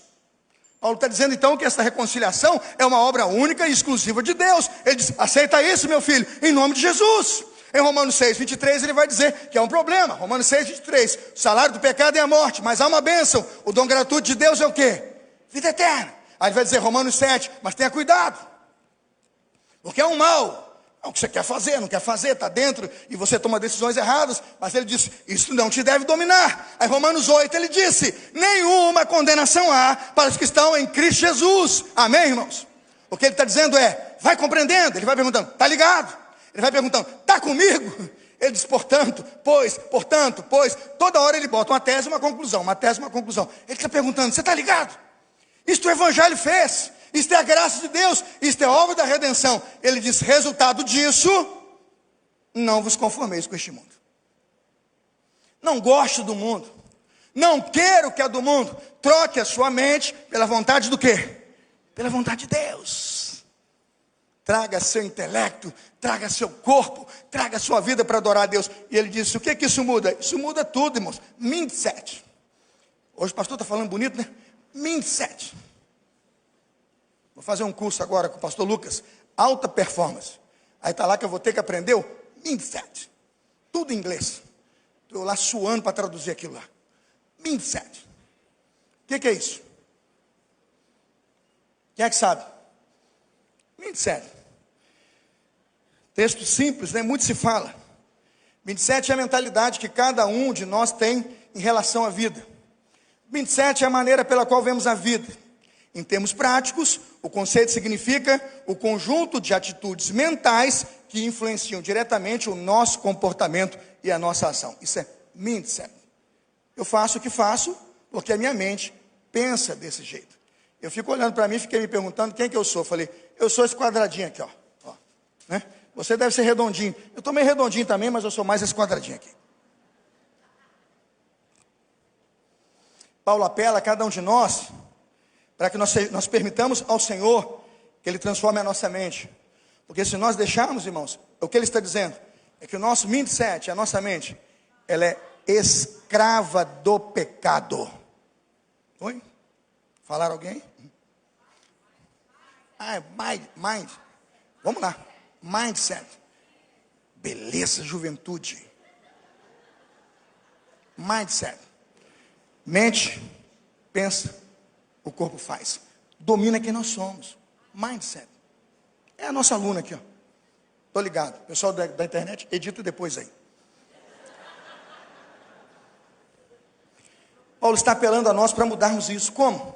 Paulo está dizendo então que essa reconciliação é uma obra única e exclusiva de Deus. Ele diz, aceita isso, meu filho, em nome de Jesus. Em Romanos 6, 23, ele vai dizer que é um problema. Romanos 6, 23, o salário do pecado é a morte, mas há uma bênção. O dom gratuito de Deus é o quê? Vida eterna. Aí ele vai dizer, Romanos 7, mas tenha cuidado, porque é um mal. É o que você quer fazer, não quer fazer, está dentro e você toma decisões erradas. Mas ele disse, isso não te deve dominar. Aí Romanos 8, ele disse, nenhuma condenação há para os que estão em Cristo Jesus. Amém, irmãos? O que ele está dizendo é, vai compreendendo. Ele vai perguntando, está ligado? Ele vai perguntando, está comigo? Ele diz, portanto, pois. Toda hora ele bota uma tese e uma conclusão, uma tese e uma conclusão. Ele está perguntando, você está ligado? Isto o Evangelho fez. Isto é a graça de Deus, isto é a obra da redenção. Ele diz, resultado disso, não vos conformeis com este mundo. Não gosto do mundo, não quero que é do mundo. Troque a sua mente pela vontade do quê? Pela vontade de Deus. Traga seu intelecto, traga seu corpo, traga sua vida para adorar a Deus. E ele disse, o que que isso muda? Isso muda tudo, irmãos. Mindset. Hoje o pastor está falando bonito, né? Mindset. Vou fazer um curso agora com o pastor Lucas, alta performance. Aí está lá que eu vou ter que aprender o mindset. Tudo em inglês. Estou lá suando para traduzir aquilo lá. Mindset. O que é isso? Quem é que sabe? Mindset. Texto simples, né? Muito se fala. Mindset é a mentalidade que cada um de nós tem em relação à vida. Mindset é a maneira pela qual vemos a vida. Em termos práticos, o conceito significa o conjunto de atitudes mentais que influenciam diretamente o nosso comportamento e a nossa ação. Isso é mindset. Eu faço o que faço porque a minha mente pensa desse jeito. Eu fico olhando para mim e fiquei me perguntando quem que eu sou. Falei, eu sou esse quadradinho aqui, ó, né? Você deve ser redondinho. Eu estou meio redondinho também, mas eu sou mais esse quadradinho aqui. Paulo apela a cada um de nós para que nós permitamos ao Senhor que Ele transforme a nossa mente. Porque se nós deixarmos, irmãos, o que Ele está dizendo é que o nosso mindset, a nossa mente, ela é escrava do pecado. Oi? Falaram alguém? É mind. Vamos lá. Mindset. Beleza, juventude. Mindset. Mente, pensa, o corpo faz. Domina quem nós somos. Mindset. É a nossa aluna aqui, ó. Tô ligado. Pessoal da internet, edita depois aí. Paulo está apelando a nós para mudarmos isso. Como?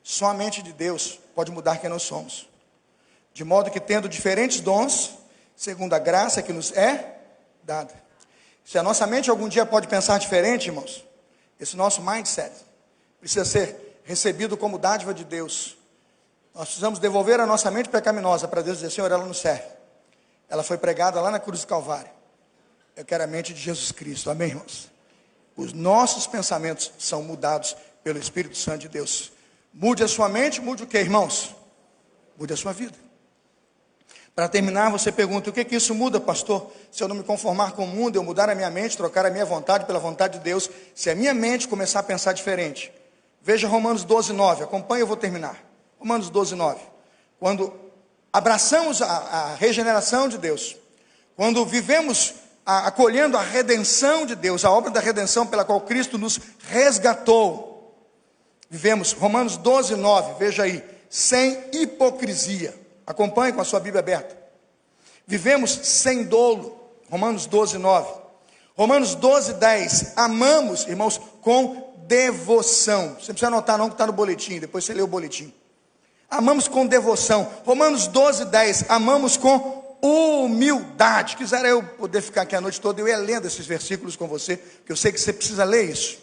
Só a mente de Deus pode mudar quem nós somos. De modo que, tendo diferentes dons, segundo a graça que nos é dada. Se a nossa mente algum dia pode pensar diferente, irmãos, esse nosso mindset precisa ser recebido como dádiva de Deus. Nós precisamos devolver a nossa mente pecaminosa para Deus dizer, Senhor, ela não serve. Ela foi pregada lá na cruz do Calvário. Eu quero a mente de Jesus Cristo. Amém, irmãos? Os nossos pensamentos são mudados pelo Espírito Santo de Deus. Mude a sua mente, mude o que, irmãos? Mude a sua vida. Para terminar, você pergunta, o que que isso muda, pastor? Se eu não me conformar com o mundo, eu mudar a minha mente, trocar a minha vontade pela vontade de Deus, se a minha mente começar a pensar diferente. Veja Romanos 12, 9, acompanhe, eu vou terminar. Romanos 12, 9. Quando abraçamos a regeneração de Deus, quando vivemos acolhendo a redenção de Deus, a obra da redenção pela qual Cristo nos resgatou, vivemos, Romanos 12, 9, veja aí, sem hipocrisia. Acompanhe com a sua Bíblia aberta. Vivemos sem dolo. Romanos 12, 9. Romanos 12, 10. Amamos, irmãos, com devoção. Você não precisa anotar não, que está no boletim. Depois você lê o boletim. Amamos com devoção. Romanos 12, 10. Amamos com humildade. Quisera eu poder ficar aqui a noite toda, eu ia lendo esses versículos com você, porque eu sei que você precisa ler isso.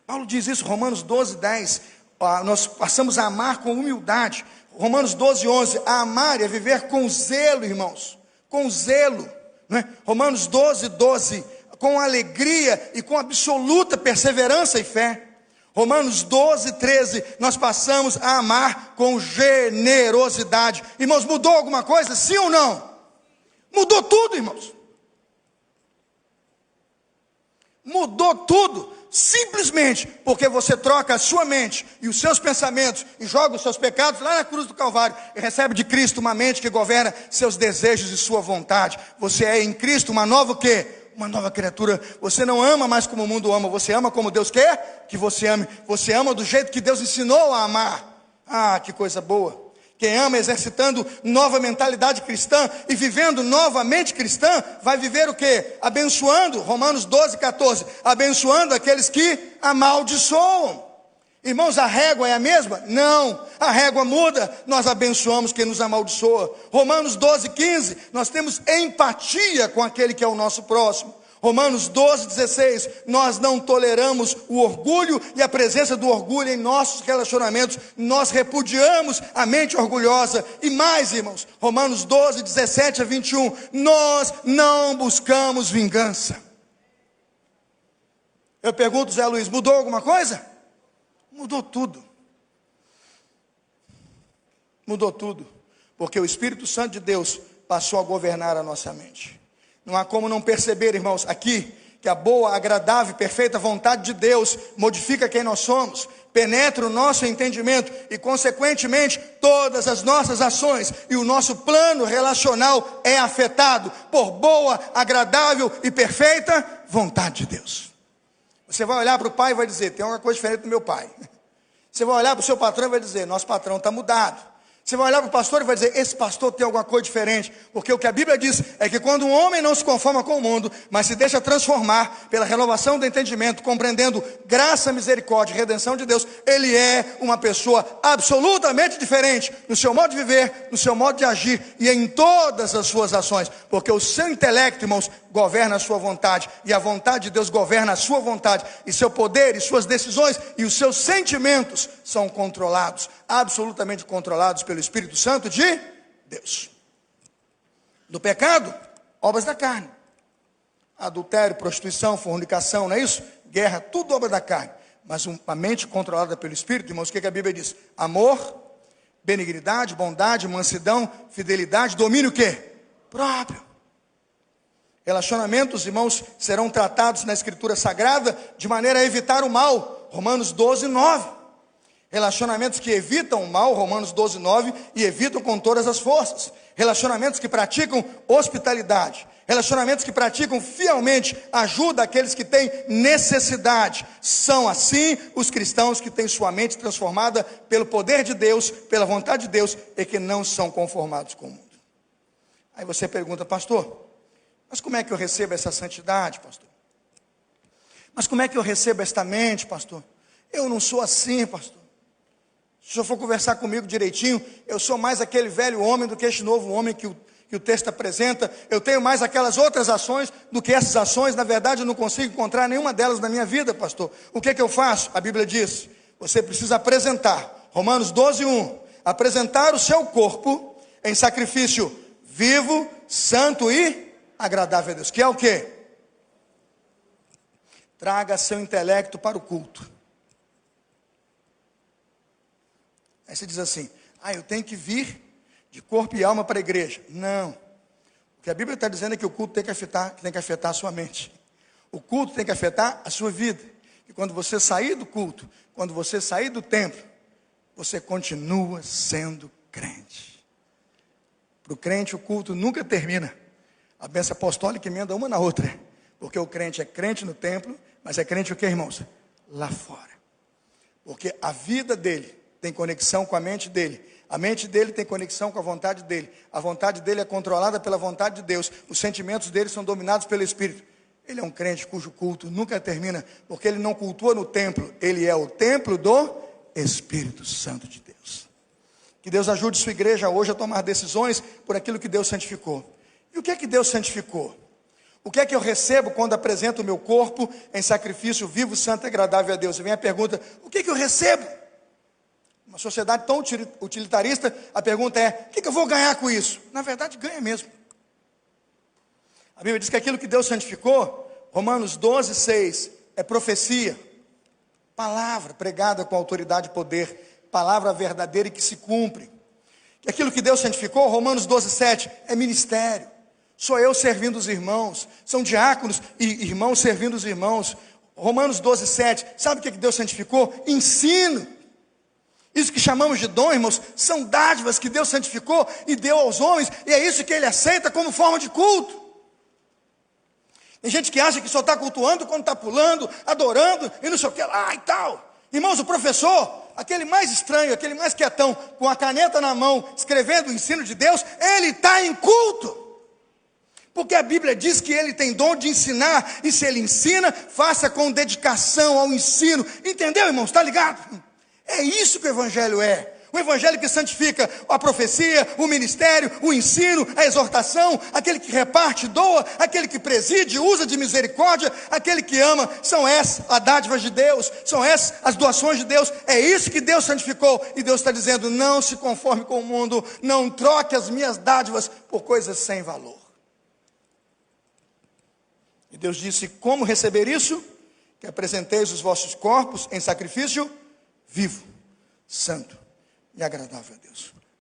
Paulo diz isso, Romanos 12, 10. Nós passamos a amar com humildade. Romanos 12, 11. A amar é viver com zelo, irmãos. Com zelo. Não é? Romanos 12, 12. com alegria e com absoluta perseverança e fé. Romanos 12, 13, nós passamos a amar com generosidade. Irmãos, mudou alguma coisa? Sim ou não? Mudou tudo, irmãos. Mudou tudo. Simplesmente porque você troca a sua mente e os seus pensamentos e joga os seus pecados lá na cruz do Calvário e recebe de Cristo uma mente que governa seus desejos e sua vontade. Você é em Cristo uma nova o quê? Uma nova criatura. Você não ama mais como o mundo ama, você ama como Deus quer que você ame. Você ama do jeito que Deus ensinou a amar. Ah, que coisa boa. Quem ama exercitando nova mentalidade cristã e vivendo novamente cristã, vai viver o quê? Abençoando, Romanos 12, 14, abençoando aqueles que amaldiçoam. Irmãos, a régua é a mesma? Não, a régua muda, nós abençoamos quem nos amaldiçoa. Romanos 12, 15, nós temos empatia com aquele que é o nosso próximo. Romanos 12, 16, nós não toleramos o orgulho e a presença do orgulho em nossos relacionamentos, nós repudiamos a mente orgulhosa. E mais, irmãos, Romanos 12, 17 a 21, nós não buscamos vingança. Eu pergunto, Zé Luiz, mudou alguma coisa? Mudou tudo. Mudou tudo, porque o Espírito Santo de Deus passou a governar a nossa mente. Não há como não perceber, irmãos, aqui, que a boa, agradável e perfeita vontade de Deus modifica quem nós somos, penetra o nosso entendimento e, consequentemente, todas as nossas ações e o nosso plano relacional é afetado por boa, agradável e perfeita vontade de Deus. Você vai olhar para o pai e vai dizer, tem alguma coisa diferente do meu pai. Você vai olhar para o seu patrão e vai dizer, nosso patrão está mudado. Você vai olhar para o pastor e vai dizer, esse pastor tem alguma coisa diferente. Porque o que a Bíblia diz é que quando um homem não se conforma com o mundo, mas se deixa transformar pela renovação do entendimento, compreendendo graça, misericórdia e redenção de Deus, ele é uma pessoa absolutamente diferente no seu modo de viver, no seu modo de agir e em todas as suas ações. Porque o seu intelecto, irmãos, governa a sua vontade, e a vontade de Deus governa a sua vontade, e seu poder, e suas decisões, e os seus sentimentos são controlados, absolutamente controlados pelo Espírito Santo de Deus. Do pecado, obras da carne, adultério, prostituição, fornicação, não é isso? Guerra, tudo obra da carne, mas uma mente controlada pelo Espírito, irmãos, o que a Bíblia diz? Amor, benignidade, bondade, mansidão, fidelidade, domínio o quê? Próprio. Relacionamentos, irmãos, serão tratados na Escritura Sagrada de maneira a evitar o mal. Romanos 12, 9. Relacionamentos que evitam o mal, Romanos 12, 9, e evitam com todas as forças. Relacionamentos que praticam hospitalidade. Relacionamentos que praticam fielmente ajuda àqueles que têm necessidade. São assim os cristãos que têm sua mente transformada pelo poder de Deus, pela vontade de Deus, e que não são conformados com o mundo. Aí você pergunta, pastor, mas como é que eu recebo essa santidade, pastor? Mas como é que eu recebo esta mente, pastor? Eu não sou assim, pastor. Se o senhor for conversar comigo direitinho, eu sou mais aquele velho homem do que este novo homem que o texto apresenta. Eu tenho mais aquelas outras ações do que essas ações. Na verdade, eu não consigo encontrar nenhuma delas na minha vida, pastor. O que é que eu faço? A Bíblia diz, você precisa apresentar, Romanos 12, 1, apresentar o seu corpo em sacrifício vivo, santo e agradável a Deus, que é o quê? Traga seu intelecto para o culto. Aí você diz assim, eu tenho que vir de corpo e alma para a igreja. Não, o que a Bíblia está dizendo é que o culto tem que afetar a sua mente. O culto tem que afetar a sua vida. E quando você sair do culto, quando você sair do templo, você continua sendo crente. Para o crente o culto nunca termina. A bênção apostólica emenda uma na outra. Porque o crente é crente no templo, mas é crente o que, irmãos? Lá fora. Porque a vida dele tem conexão com a mente dele. A mente dele tem conexão com a vontade dele. A vontade dele é controlada pela vontade de Deus. Os sentimentos dele são dominados pelo Espírito. Ele é um crente cujo culto nunca termina, porque ele não cultua no templo. Ele é o templo do Espírito Santo de Deus. Que Deus ajude sua igreja hoje a tomar decisões por aquilo que Deus santificou. E o que é que Deus santificou? O que é que eu recebo quando apresento o meu corpo em sacrifício vivo, santo e agradável a Deus? E vem a pergunta, o que é que eu recebo? Uma sociedade tão utilitarista, a pergunta é, o que é que eu vou ganhar com isso? Na verdade, ganha mesmo. A Bíblia diz que aquilo que Deus santificou, Romanos 12, 6 é profecia, palavra pregada com autoridade e poder, palavra verdadeira e que se cumpre. E aquilo que Deus santificou, Romanos 12, 7, é ministério. Sou eu servindo os irmãos, são diáconos e irmãos servindo os irmãos. Romanos 12, 7, sabe o que Deus santificou? Ensino. Isso que chamamos de dom, irmãos, são dádivas que Deus santificou e deu aos homens, e é isso que Ele aceita como forma de culto. Tem gente que acha que só está cultuando quando está pulando, adorando e não sei o que lá e tal. Irmãos, o professor, aquele mais estranho, aquele mais quietão, com a caneta na mão, escrevendo o ensino de Deus, ele está em culto. Porque a Bíblia diz que ele tem dom de ensinar, e se ele ensina, faça com dedicação ao ensino. Entendeu, irmãos? Está ligado? É isso que o Evangelho é. O Evangelho que santifica a profecia, o ministério, o ensino, a exortação, aquele que reparte, doa, aquele que preside, usa de misericórdia, aquele que ama. São essas as dádivas de Deus, são essas as doações de Deus. É isso que Deus santificou. E Deus está dizendo, não se conforme com o mundo, não troque as minhas dádivas por coisas sem valor. E Deus disse, como receber isso? Que apresenteis os vossos corpos em sacrifício vivo, santo e agradável a Deus.